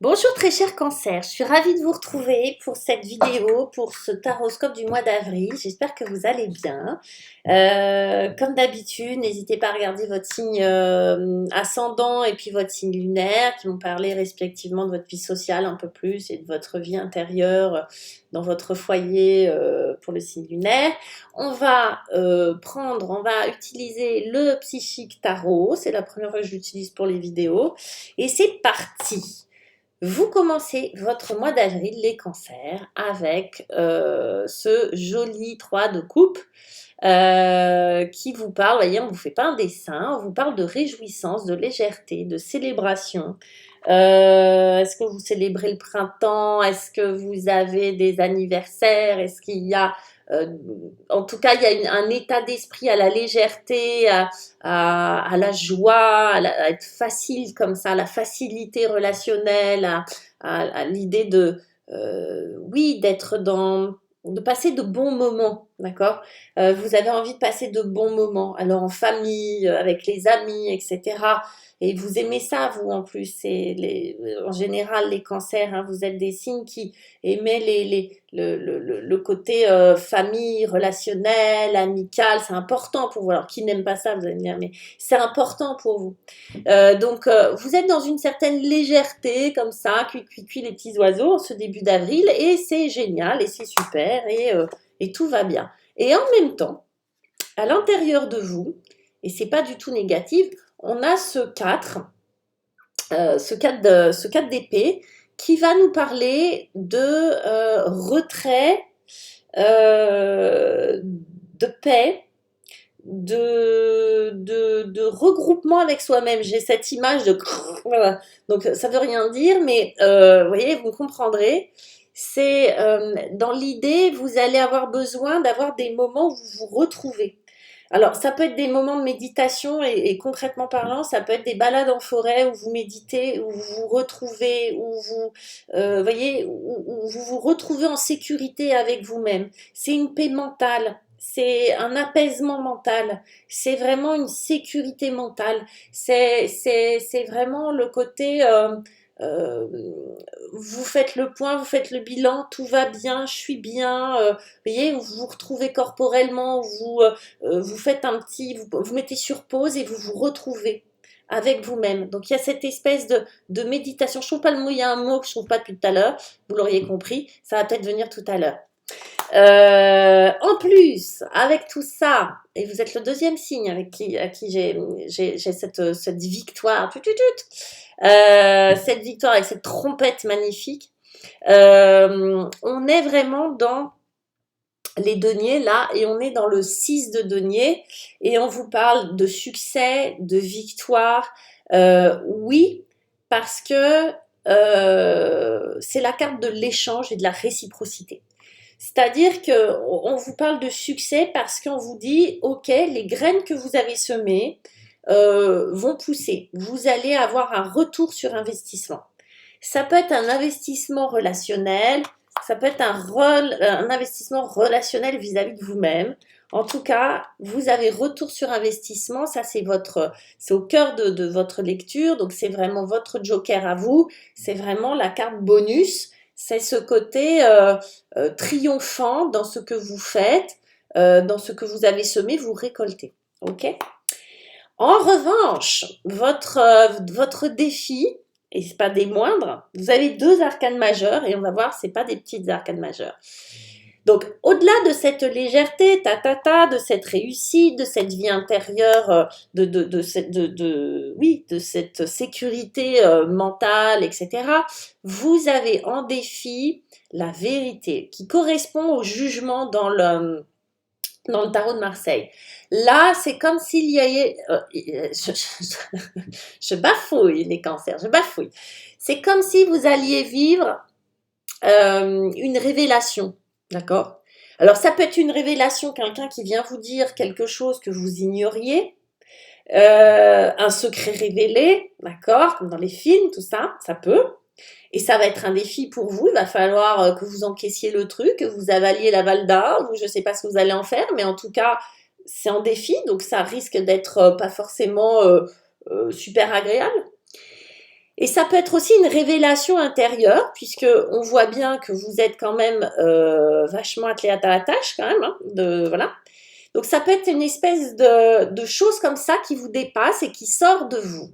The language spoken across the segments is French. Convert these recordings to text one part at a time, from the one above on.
Bonjour très cher Cancer, je suis ravie de vous retrouver pour cette vidéo, pour ce taroscope du mois d'avril. J'espère que vous allez bien. Comme d'habitude, n'hésitez pas à regarder votre signe ascendant et puis votre signe lunaire qui vont parler respectivement de votre vie sociale un peu plus et de votre vie intérieure dans votre foyer pour le signe lunaire. On va utiliser le psychique tarot. C'est la première fois que je l'utilise pour les vidéos. Et c'est parti! Vous commencez votre mois d'avril, les cancers, avec ce joli 3 de coupe qui vous parle, vous voyez, on ne vous fait pas un dessin, on vous parle de réjouissance, de légèreté, de célébration. Est-ce que vous célébrez le printemps? Est-ce que vous avez des anniversaires? Est-ce qu'il y a... euh, en tout cas, il y a un état d'esprit à la légèreté, à la joie, à être facile comme ça, à la facilité relationnelle, à l'idée de, oui, de passer de bons moments, d'accord? Vous avez envie de passer de bons moments, alors en famille, avec les amis, etc. Et vous aimez ça, vous, en plus. En général, les cancers, hein, vous êtes des signes qui aimaient le côté famille, relationnel, amical. C'est important pour vous. Alors, qui n'aime pas ça, vous allez me dire, mais c'est important pour vous. Donc, vous êtes dans une certaine légèreté, comme ça, cuit, les petits oiseaux, en ce début d'avril, et c'est génial, et c'est super, et tout va bien. Et en même temps, à l'intérieur de vous, et c'est pas du tout négatif, on a ce 4, ce 4 d'épée, qui va nous parler de retrait, de paix, de regroupement avec soi-même. J'ai cette image de... Voilà. Donc ça veut rien dire, mais vous voyez, vous comprendrez. C'est dans l'idée, vous allez avoir besoin d'avoir des moments où vous vous retrouvez. Alors, ça peut être des moments de méditation et concrètement parlant, ça peut être des balades en forêt où vous méditez, où vous vous retrouvez, où vous, voyez, où vous vous retrouvez en sécurité avec vous-même. C'est une paix mentale. C'est un apaisement mental, c'est vraiment une sécurité mentale, c'est vraiment le côté euh, vous faites le point, vous faites le bilan, tout va bien, je suis bien, vous voyez, vous vous retrouvez corporellement, vous faites vous mettez sur pause et vous vous retrouvez avec vous-même. Donc il y a cette espèce de méditation. Je trouve pas le mot, il y a un mot que je trouve pas depuis tout à l'heure, vous l'auriez compris, ça va peut-être venir tout à l'heure. En plus, avec tout ça, et vous êtes le deuxième signe à qui j'ai cette victoire, cette victoire avec cette trompette magnifique, on est vraiment dans les deniers là, et on est dans le 6 de denier, et on vous parle de succès, de victoire, oui, parce que c'est la carte de l'échange et de la réciprocité. C'est-à-dire qu'on vous parle de succès parce qu'on vous dit, ok, les graines que vous avez semées vont pousser. Vous allez avoir un retour sur investissement. Ça peut être un investissement relationnel, ça peut être un investissement relationnel vis-à-vis de vous-même. En tout cas, vous avez retour sur investissement, ça c'est au cœur de votre lecture, donc c'est vraiment votre joker à vous, c'est vraiment la carte bonus, c'est ce côté triomphant dans ce que vous faites, dans ce que vous avez semé, vous récoltez. Ok? En revanche, votre défi, et c'est pas des moindres, vous avez 2 arcanes majeures, et on va voir, c'est pas des petites arcanes majeures. Donc, au-delà de cette légèreté, de cette réussite, de cette vie intérieure, de cette sécurité mentale, etc., vous avez en défi la vérité qui correspond au jugement dans le tarot de Marseille. Là, c'est comme s'il y avait... je bafouille les cancers, je bafouille. C'est comme si vous alliez vivre une révélation, d'accord? Alors, ça peut être une révélation, quelqu'un qui vient vous dire quelque chose que vous ignoriez, un secret révélé, d'accord? Comme dans les films, tout ça, ça peut. Et ça va être un défi pour vous. Il va falloir que vous encaissiez le truc, que vous avaliez la valda, ou je ne sais pas ce que vous allez en faire, mais en tout cas, c'est un défi, donc ça risque d'être pas forcément super agréable. Et ça peut être aussi une révélation intérieure, puisque on voit bien que vous êtes quand même vachement attelé à la tâche, quand même. Hein, voilà. Donc ça peut être une espèce de chose comme ça qui vous dépasse et qui sort de vous.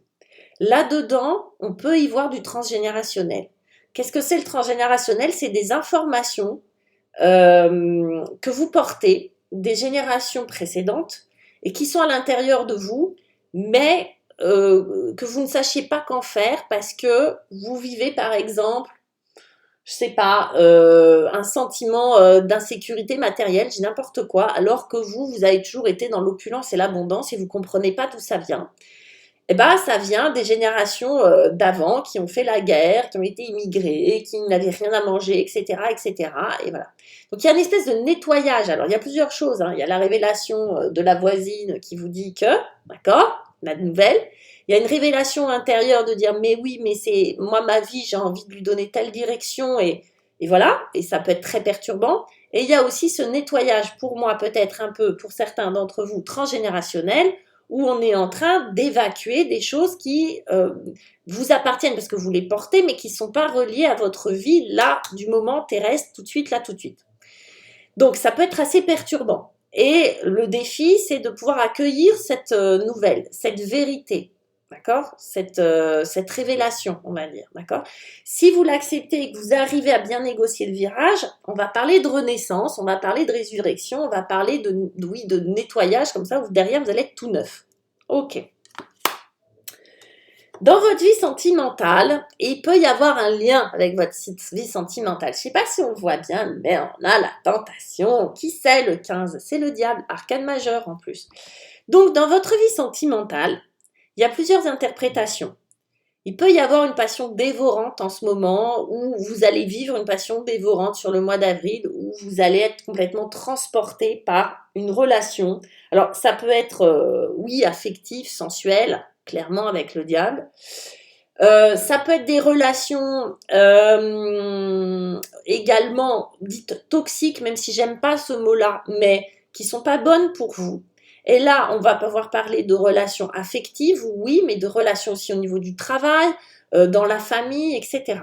Là-dedans, on peut y voir du transgénérationnel. Qu'est-ce que c'est le transgénérationnel? C'est des informations que vous portez des générations précédentes et qui sont à l'intérieur de vous, mais que vous ne sachiez pas qu'en faire parce que vous vivez par exemple, je sais pas, un sentiment d'insécurité matérielle, j'ai n'importe quoi, alors que vous avez toujours été dans l'opulence et l'abondance et vous comprenez pas d'où ça vient. Eh ben, ça vient des générations d'avant qui ont fait la guerre, qui ont été immigrés, qui n'avaient rien à manger, etc., etc. Et voilà. Donc il y a une espèce de nettoyage. Alors il y a plusieurs choses. Hein. Il y a la révélation de la voisine qui vous dit que, d'accord, la nouvelle. Il y a une révélation intérieure de dire mais oui, mais c'est moi ma vie, j'ai envie de lui donner telle direction et voilà. Et ça peut être très perturbant. Et il y a aussi ce nettoyage pour moi peut-être un peu pour certains d'entre vous transgénérationnel où on est en train d'évacuer des choses qui vous appartiennent parce que vous les portez, mais qui ne sont pas reliées à votre vie là, du moment terrestre, tout de suite, là, tout de suite. Donc, ça peut être assez perturbant. Et le défi, c'est de pouvoir accueillir cette nouvelle, cette vérité, d'accord, cette révélation, on va dire, d'accord. Si vous l'acceptez et que vous arrivez à bien négocier le virage, on va parler de renaissance, on va parler de résurrection, on va parler de nettoyage, comme ça, derrière, vous allez être tout neuf. Ok. Dans votre vie sentimentale, il peut y avoir un lien avec votre vie sentimentale. Je ne sais pas si on le voit bien, mais on a la tentation. Qui c'est le 15? C'est le diable, arcane majeur en plus. Donc, dans votre vie sentimentale, il y a plusieurs interprétations. Il peut y avoir une passion dévorante en ce moment, où vous allez vivre une passion dévorante sur le mois d'avril, où vous allez être complètement transporté par une relation. Alors, ça peut être, oui, affectif, sensuel, clairement avec le diable. Ça peut être des relations également dites toxiques, même si j'aime pas ce mot-là, mais qui sont pas bonnes pour vous. Et là, on va pouvoir parler de relations affectives, oui, mais de relations aussi au niveau du travail, dans la famille, etc.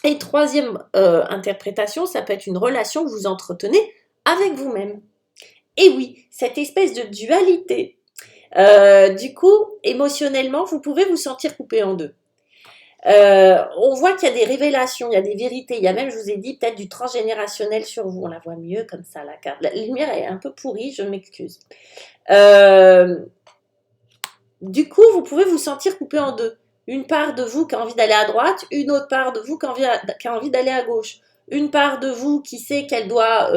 Et troisième interprétation, ça peut être une relation que vous entretenez avec vous-même. Et oui, cette espèce de dualité. Du coup, émotionnellement, vous pouvez vous sentir coupé en deux. On voit qu'il y a des révélations, il y a des vérités. Il y a même, je vous ai dit, peut-être du transgénérationnel sur vous. On la voit mieux comme ça, la carte. La lumière est un peu pourrie, je m'excuse. Du coup, vous pouvez vous sentir coupé en deux. Une part de vous qui a envie d'aller à droite, une autre part de vous qui a envie d'aller à gauche. Une part de vous qui sait qu'elle doit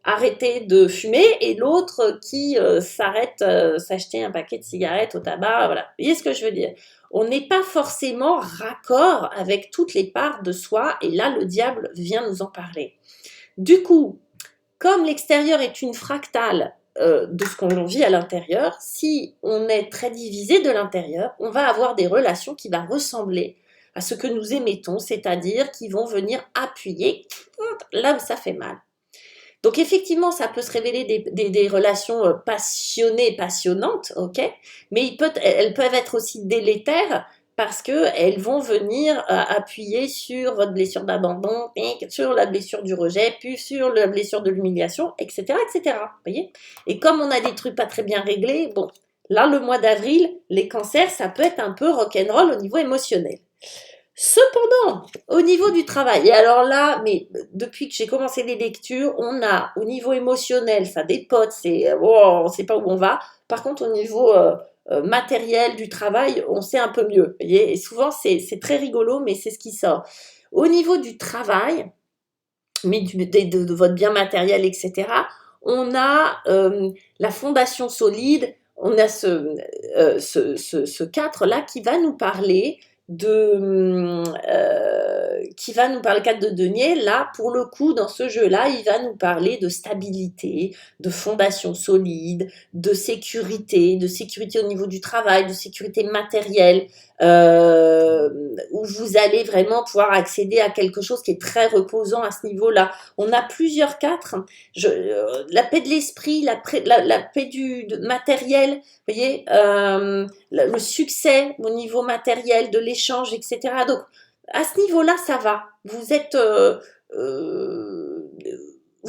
arrêter de fumer et l'autre qui s'arrête s'acheter un paquet de cigarettes au tabac. Voilà. Vous voyez ce que je veux dire? On n'est pas forcément raccord avec toutes les parts de soi et là, le diable vient nous en parler. Du coup, comme l'extérieur est une fractale de ce qu'on vit à l'intérieur, si on est très divisé de l'intérieur, on va avoir des relations qui vont ressembler à ce que nous émettons, c'est-à-dire qui vont venir appuyer là où ça fait mal. Donc effectivement, ça peut se révéler des relations passionnées, passionnantes, ok, mais elles peuvent être aussi délétères parce qu'elles vont venir appuyer sur votre blessure d'abandon, sur la blessure du rejet, puis sur la blessure de l'humiliation, etc., etc. Voyez. Et comme on a des trucs pas très bien réglés, bon, là, le mois d'avril, les cancers, ça peut être un peu rock'n'roll au niveau émotionnel. Cependant, au niveau du travail, et alors là, mais depuis que j'ai commencé les lectures, on a au niveau émotionnel, ça dépote, on ne sait pas où on va. Par contre, au niveau matériel du travail, on sait un peu mieux. Voyez, et souvent, c'est très rigolo, mais c'est ce qui sort. Au niveau du travail, mais de votre bien matériel, etc., on a la fondation solide, on a ce 4-là qui va nous parler qui va nous parler, le 4 de denier, là, pour le coup, dans ce jeu-là, il va nous parler de stabilité, de fondation solide, de sécurité au niveau du travail, de sécurité matérielle, où vous allez vraiment pouvoir accéder à quelque chose qui est très reposant à ce niveau-là. On a plusieurs 4, la paix de l'esprit, la paix du matériel, vous voyez, le succès au niveau matériel, de l'échange, etc. Donc, à ce niveau-là, ça va. Vous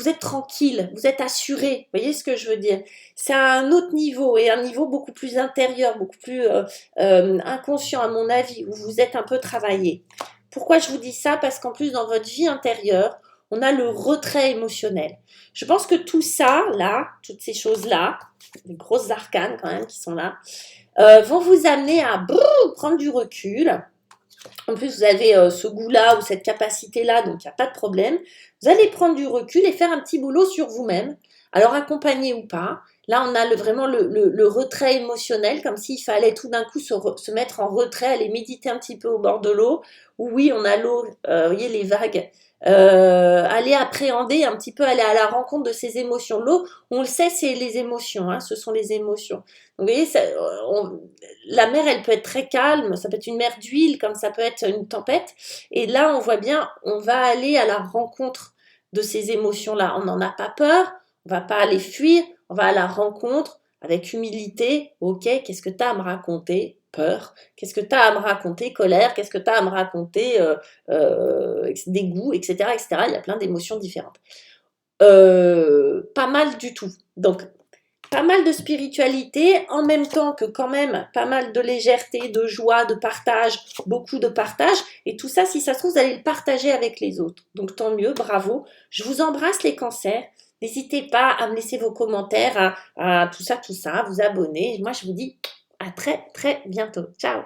êtes tranquille, vous êtes assuré. Vous voyez ce que je veux dire? C'est à un autre niveau et un niveau beaucoup plus intérieur, beaucoup plus inconscient à mon avis, où vous êtes un peu travaillé. Pourquoi je vous dis ça? Parce qu'en plus, dans votre vie intérieure, on a le retrait émotionnel. Je pense que tout ça, là, toutes ces choses-là, les grosses arcanes quand même qui sont là, vont vous amener à prendre du recul. En plus, vous avez ce goût-là ou cette capacité-là, donc il n'y a pas de problème. Vous allez prendre du recul et faire un petit boulot sur vous-même. Alors, accompagné ou pas. Là, on a vraiment le retrait émotionnel, comme s'il fallait tout d'un coup se mettre en retrait, aller méditer un petit peu au bord de l'eau. Où oui, on a l'eau, vous voyez les vagues. Aller appréhender un petit peu, aller à la rencontre de ces émotions. L'eau, on le sait, c'est les émotions, hein, ce sont les émotions. Donc, vous voyez, la mer, elle peut être très calme, ça peut être une mer d'huile, comme ça peut être une tempête. Et là, on voit bien, on va aller à la rencontre de ces émotions-là. On n'en a pas peur, on va pas aller fuir, on va à la rencontre avec humilité. Ok, qu'est-ce que tu as à me raconter? Peur. Qu'est-ce que tu as à me raconter? Colère. Qu'est-ce que tu as à me raconter? Dégoût, etc., etc. Il y a plein d'émotions différentes. Pas mal du tout. Donc, pas mal de spiritualité, en même temps que quand même pas mal de légèreté, de joie, de partage, beaucoup de partage. Et tout ça, si ça se trouve, vous allez le partager avec les autres. Donc tant mieux, bravo. Je vous embrasse les cancers. N'hésitez pas à me laisser vos commentaires, à tout ça, à vous abonner. Moi, je vous dis à très, très bientôt. Ciao!